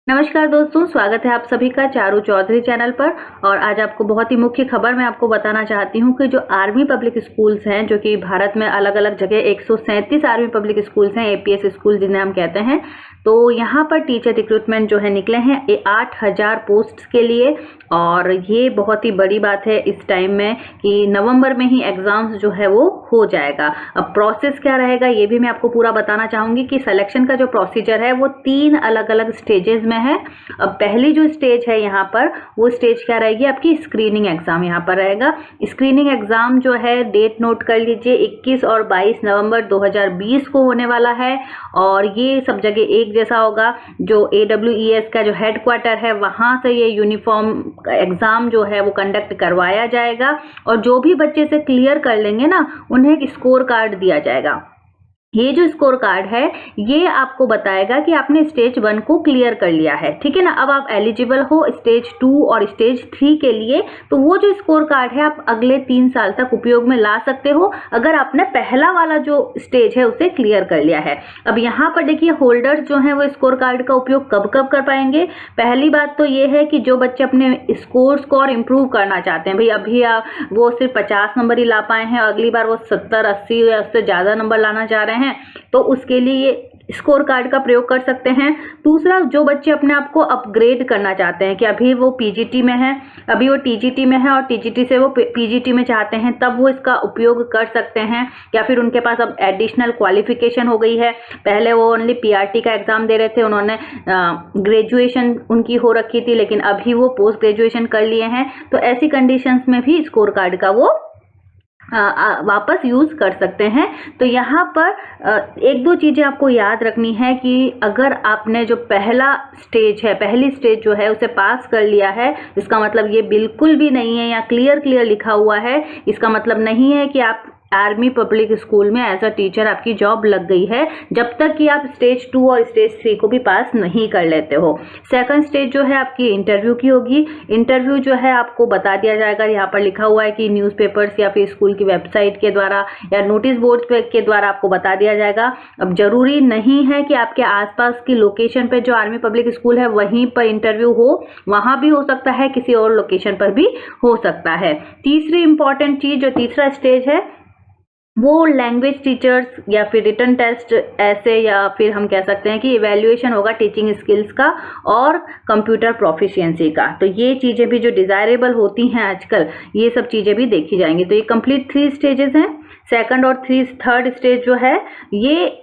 नमस्कार दोस्तों, स्वागत है आप सभी का चारू चौधरी चैनल पर। और आज आपको बहुत ही मुख्य खबर मैं आपको बताना चाहती हूँ कि जो आर्मी पब्लिक स्कूल्स हैं, जो कि भारत में अलग अलग जगह 137 आर्मी पब्लिक स्कूल्स हैं, एपीएस स्कूल जिन्हें हम कहते हैं, तो यहाँ पर टीचर रिक्रूटमेंट जो है निकले हैं 8,000 पोस्ट के लिए। और ये बहुत ही बड़ी बात है इस टाइम में कि नवंबर में ही एग्जाम्स जो है वो हो जाएगा। अब प्रोसेस क्या रहेगा ये भी मैं आपको पूरा बताना चाहूंगी कि सिलेक्शन का जो प्रोसीजर है वो 3 अलग अलग स्टेजेस में है। अब पहली जो स्टेज है यहाँ पर, वो स्टेज क्या रहेगी, आपकी स्क्रीनिंग एग्जाम यहाँ पर रहेगा। स्क्रीनिंग एग्जाम जो है, डेट नोट कर लीजिए, 21 और 22 नवंबर 2020 को होने वाला है। और ये सब जगह एक जैसा होगा। जो AWES का जो हेडक्वार्टर है वहां से ये यूनिफॉर्म एग्जाम जो है वो कंडक्ट करवाया जाएगा। और जो भी बच्चे से क्लियर कर लेंगे ना, उन्हें एक स्कोर कार्ड दिया जाएगा। ये जो स्कोर कार्ड है ये आपको बताएगा कि आपने स्टेज 1 को क्लियर कर लिया है, ठीक है ना। अब आप एलिजिबल हो स्टेज 2 और स्टेज 3 के लिए, तो वो जो स्कोर कार्ड है आप अगले 3 साल तक उपयोग में ला सकते हो, अगर आपने पहला वाला जो स्टेज है उसे क्लियर कर लिया है। अब यहाँ पर देखिए, होल्डर्स जो है वो स्कोर कार्ड का उपयोग कब कब कर पाएंगे। पहली बात तो ये है कि जो बच्चे अपने स्कोर इंप्रूव करना चाहते हैं, भाई अभी वो सिर्फ 50 नंबर ही ला पाए हैं, अगली बार वो 70, 80 या उससे ज्यादा नंबर लाना चाह रहे हैं, तो उसके लिए स्कोर कार्ड का प्रयोग कर सकते हैं। दूसरा, जो बच्चे अपने आप को अपग्रेड करना चाहते हैं कि अभी वो पीजीटी में है, अभी वो टीजीटी में है और टीजीटी से वो पीजीटी में चाहते हैं, तब वो इसका उपयोग कर सकते हैं। या फिर उनके पास अब एडिशनल क्वालिफिकेशन हो गई है, पहले वो ओनली पीआरटी का एग्जाम दे रहे थे, उन्होंने ग्रेजुएशन उनकी हो रखी थी, लेकिन अभी वो पोस्ट ग्रेजुएशन कर लिए हैं, तो ऐसी कंडीशंस में भी स्कोर कार्ड का वो वापस यूज कर सकते हैं। तो यहाँ पर एक दो चीजें आपको याद रखनी है कि अगर आपने जो पहला स्टेज है, पहली स्टेज जो है उसे पास कर लिया है, इसका मतलब ये बिल्कुल भी नहीं है, या क्लियर लिखा हुआ है, इसका मतलब नहीं है कि आप आर्मी पब्लिक स्कूल में एज अ टीचर आपकी जॉब लग गई है, जब तक कि आप स्टेज 2 और स्टेज 3 को भी पास नहीं कर लेते हो। सेकंड स्टेज जो है आपकी इंटरव्यू की होगी। इंटरव्यू जो है आपको बता दिया जाएगा, यहाँ पर लिखा हुआ है कि न्यूज़पेपर्स या फिर स्कूल की वेबसाइट के द्वारा या नोटिस बोर्ड के द्वारा आपको बता दिया जाएगा। अब जरूरी नहीं है कि आपके आसपास की लोकेशन पे जो आर्मी पब्लिक स्कूल है वहीं पर इंटरव्यू हो, वहां भी हो सकता है, किसी और लोकेशन पर भी हो सकता है। तीसरी इंपॉर्टेंट चीज, जो तीसरा स्टेज है, वो लैंग्वेज टीचर्स या फिर रिटन टेस्ट ऐसे, या फिर हम कह सकते हैं कि इवैल्यूएशन होगा टीचिंग स्किल्स का और कंप्यूटर प्रोफिशिएंसी का। तो ये चीजें भी जो डिजायरेबल होती हैं आजकल, ये सब चीजें भी देखी जाएंगी। तो ये कंप्लीट 3 स्टेजेस हैं। सेकंड और थर्ड स्टेज जो है, ये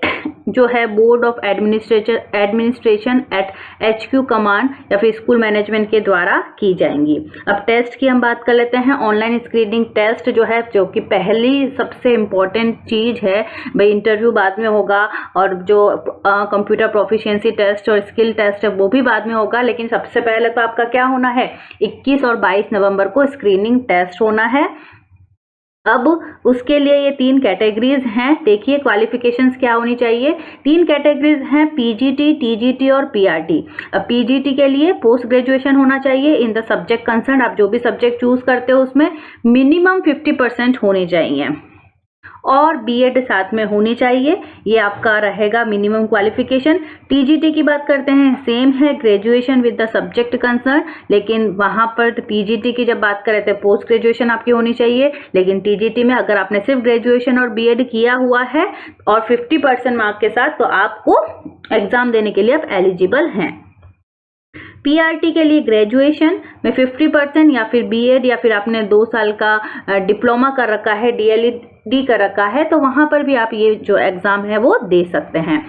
जो है board of administration at HQ command या फिर स्कूल मैनेजमेंट के द्वारा की जाएंगी। अब टेस्ट की हम बात कर लेते हैं। ऑनलाइन स्क्रीनिंग टेस्ट जो है, जो कि पहली सबसे इम्पोर्टेंट चीज है, भाई इंटरव्यू बाद में होगा और जो कंप्यूटर प्रोफिशिएंसी टेस्ट और स्किल टेस्ट है वो भी बाद में होगा, लेकिन सबसे पहले तो आपका क्या होना है, 21 और 22 नवंबर को स्क्रीनिंग टेस्ट होना है। अब उसके लिए ये 3 कैटेगरीज हैं। देखिए क्वालिफिकेशंस क्या होनी चाहिए। 3 कैटेगरीज हैं, पीजीटी, टीजीटी और पीआरटी। अब पीजीटी के लिए पोस्ट ग्रेजुएशन होना चाहिए इन द सब्जेक्ट कंसर्न। आप जो भी सब्जेक्ट चूज करते हो उसमें मिनिमम 50% होनी चाहिए और बीएड साथ में होनी चाहिए, ये आपका रहेगा मिनिमम क्वालिफिकेशन। टीजीटी की बात करते हैं, सेम है, graduation with the subject concern, लेकिन वहां पर पीजीटी की जब बात करें तो पोस्ट ग्रेजुएशन आपकी होनी चाहिए, लेकिन टीजीटी में अगर आपने सिर्फ ग्रेजुएशन और बीएड किया हुआ है और 50% मार्क के साथ, तो आपको एग्जाम देने के लिए आप एलिजिबल हैं। पीआरटी के लिए ग्रेजुएशन में 50% या फिर बीएड या फिर आपने 2 साल का डिप्लोमा कर रखा है, डीएलईडी कर रखा है, तो वहां पर भी आप ये जो एग्जाम है वो दे सकते हैं।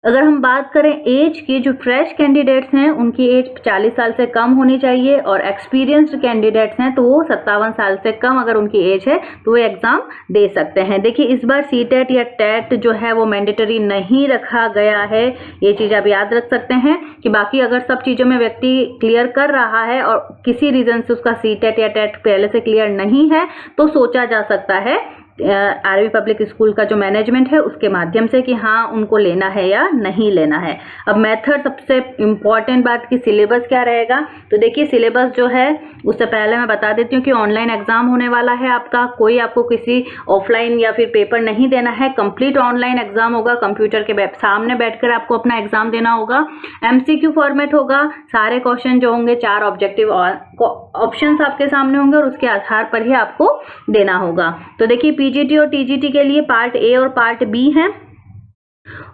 अगर हम बात करें एज की, जो फ्रेश कैंडिडेट्स हैं उनकी एज 40 साल से कम होनी चाहिए और एक्सपीरियंस्ड कैंडिडेट्स हैं तो वो 57 साल से कम अगर उनकी एज है तो वो एग्जाम दे सकते हैं। देखिए इस बार सीटेट या टेट जो है वो मैंडेटरी नहीं रखा गया है, ये चीज आप याद रख सकते हैं कि बाकी अगर सब चीजों में व्यक्ति क्लियर कर रहा है और किसी रीजन से उसका सीटेट या टेट पहले से क्लियर नहीं है, तो सोचा जा सकता है आरवी पब्लिक स्कूल का जो मैनेजमेंट है उसके माध्यम से कि हाँ उनको लेना है या नहीं लेना है। अब मेथड, सबसे इम्पॉर्टेंट बात कि सिलेबस क्या रहेगा। तो देखिए सिलेबस जो है उससे पहले मैं बता देती हूँ कि ऑनलाइन एग्जाम होने वाला है आपका, कोई आपको किसी ऑफलाइन या फिर पेपर नहीं देना है, कंप्लीट ऑनलाइन एग्जाम होगा। कंप्यूटर के सामने बैठकर आपको अपना एग्जाम देना होगा। एमसीक्यू फॉर्मेट होगा, सारे क्वेश्चन जो होंगे 4 ऑब्जेक्टिव ऑप्शंस आपके सामने होंगे और उसके आधार पर ही आपको देना होगा। तो देखिए पीजीटी और टीजीटी के लिए पार्ट ए और पार्ट बी है,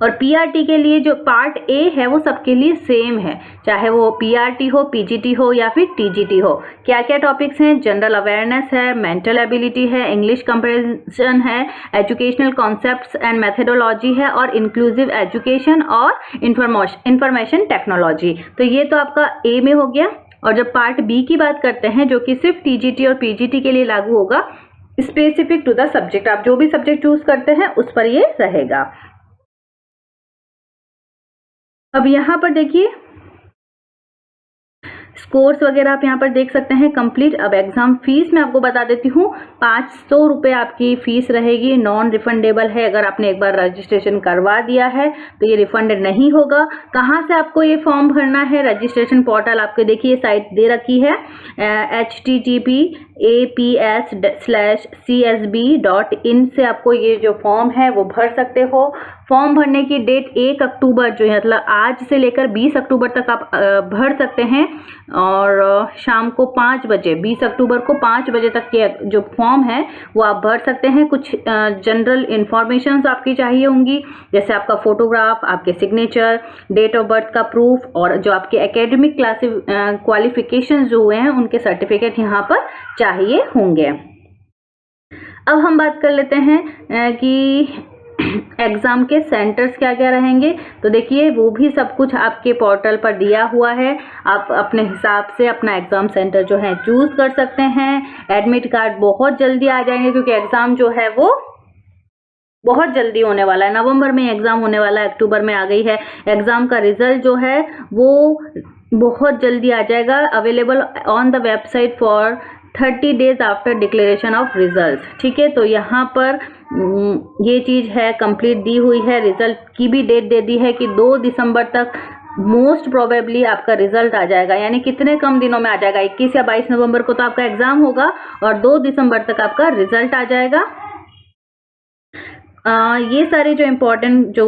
और पीआरटी के लिए जो पार्ट ए है वो सबके लिए सेम है, चाहे वो पीआरटी हो, पीजीटी हो या फिर टीजीटी हो। क्या क्या टॉपिक्स हैं? जनरल अवेयरनेस है, मेंटल एबिलिटी है, इंग्लिश कंप्रेंशन है, एजुकेशनल कॉन्सेप्ट्स एंड मेथडोलॉजी है, और इंक्लूसिव एजुकेशन और इंफॉर्मेशन टेक्नोलॉजी। तो ये तो आपका ए में हो गया। और जब पार्ट बी की बात करते हैं जो कि सिर्फ टीजीटी और पीजीटी के लिए लागू होगा, स्पेसिफिक टू द सब्जेक्ट, आप जो भी सब्जेक्ट चूज करते हैं उस पर ये रहेगा। अब यहाँ पर देखिए स्कोर्स वगैरह आप यहाँ पर देख सकते हैं कंप्लीट। अब एग्जाम फीस मैं आपको बता देती हूँ, 500 रुपये आपकी फीस रहेगी, नॉन रिफंडेबल है। अगर आपने एक बार रजिस्ट्रेशन करवा दिया है तो ये रिफंडेड नहीं होगा। कहाँ से आपको ये फॉर्म भरना है? रजिस्ट्रेशन पोर्टल आपके देखिए साइट दे रखी है, http://csb.in से आपको ये जो फॉर्म है वो भर सकते हो। फॉर्म भरने की डेट 1 अक्टूबर जो है, मतलब आज से लेकर 20 अक्टूबर तक आप भर सकते हैं, और शाम को 5 बजे 20 अक्टूबर को 5 बजे तक के जो फॉर्म है वो आप भर सकते हैं। कुछ जनरल इंफॉर्मेशन आपकी चाहिए होंगी, जैसे आपका फोटोग्राफ, आपके सिग्नेचर, डेट ऑफ बर्थ का प्रूफ, और जो आपके एकेडमिक क्वालिफिकेशन जो हुए हैं उनके सर्टिफिकेट यहाँ पर चाहिए होंगे। अब हम बात कर लेते हैं कि एग्जाम के सेंटर्स क्या क्या रहेंगे। तो देखिए वो भी सब कुछ आपके पोर्टल पर दिया हुआ है, आप अपने हिसाब से अपना एग्जाम सेंटर जो है चूज कर सकते हैं। एडमिट कार्ड बहुत जल्दी आ जाएंगे क्योंकि एग्जाम जो है वो बहुत जल्दी होने वाला है, नवंबर में एग्जाम होने वाला है, अक्टूबर में आ गई है। एग्जाम का रिजल्ट जो है वो बहुत जल्दी आ जाएगा, available on the website for 30 days after declaration of result. ठीक है, तो यहाँ पर ये चीज है कंप्लीट दी हुई है। रिजल्ट की भी डेट दे दी है कि 2 दिसंबर तक मोस्ट प्रोबेबली आपका रिजल्ट आ जाएगा, यानी कितने कम दिनों में आ जाएगा, 21 या 22 नवंबर को तो आपका एग्जाम होगा और 2 दिसंबर तक आपका रिजल्ट आ जाएगा। ये सारे जो इम्पोर्टेंट जो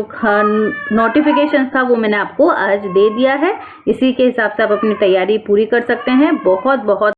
नोटिफिकेशन था वो मैंने आपको आज दे दिया है। इसी के हिसाब से आप अपनी तैयारी पूरी कर सकते हैं। बहुत बहुत